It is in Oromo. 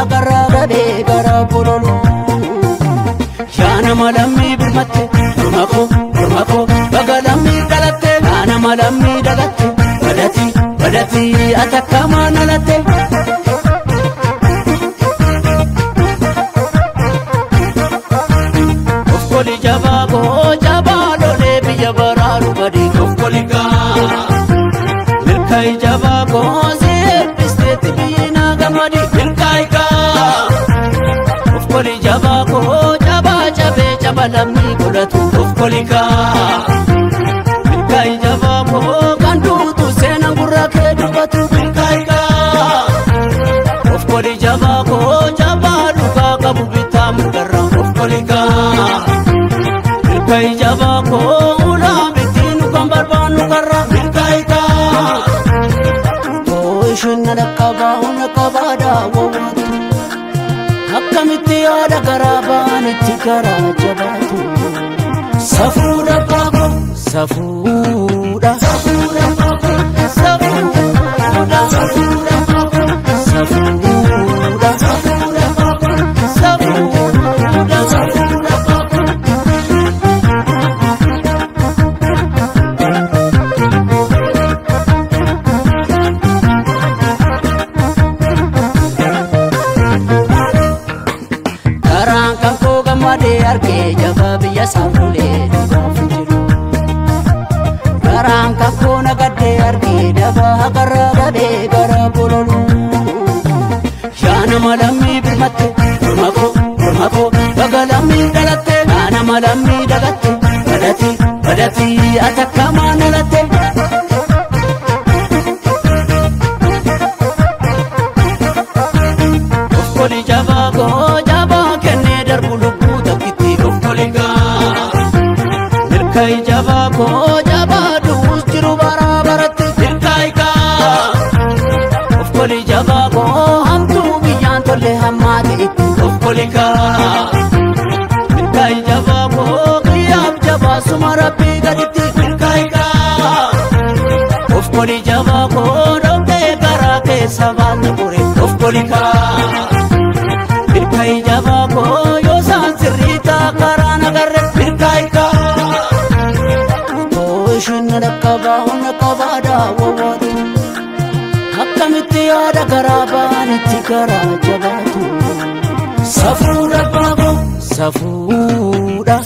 agarra gabe gara bololu Shana malammi birmatte Urmako bagalammi dalatte Shana malammi dalatte Badati atakama nalatte Ofkoli jababo jabalole biya bararu badi Ofkolika Milkai jababo zebisteti bina gamadi Milkai ka Ofkoli jababo Jabalamni golatu Ofkolika Milkai jababo kandutu sena gurake dubatu Milkai ka Ofkoli jababo jabaluka kabubita mugarra Ofkolika Milkai jababo ulabitinu kambarbanu karra Milkai ka Toishunna nakabada wawatu Akkamiti ada garaban itti gara jabatu Safuudha bako safuudha Safuudha bako safuudha Safuudha bako safuudha Safuudha bako safuudha Safuudha bako Made arke jaba biya samule dubafiru Garangka kona gade arke daba agarra gabe gara bololu Shana malammi birmatte Urmako bagalammi dalatte Shana malammi dalatte Badati atakama nalatte Ofkoli jabago kenne darbulu Milkai jabako jabadu jiru barabaratti Milkai ka Ofkoli jabako hamtu biyyan tolle hammate itti Ofkolika Milkai jabako qiyyaaf jabasuma rabbi gaditti Milkai ka Ofkoli jabako dhokte gara keessa baanne qure Ofkolika Milkai jabako yoo saan sirriita karaa nagarre Milkai ka Toishunna nakabada wawatu Akkamiti ada garaban itti gara jabatu Safuudha bako safuudha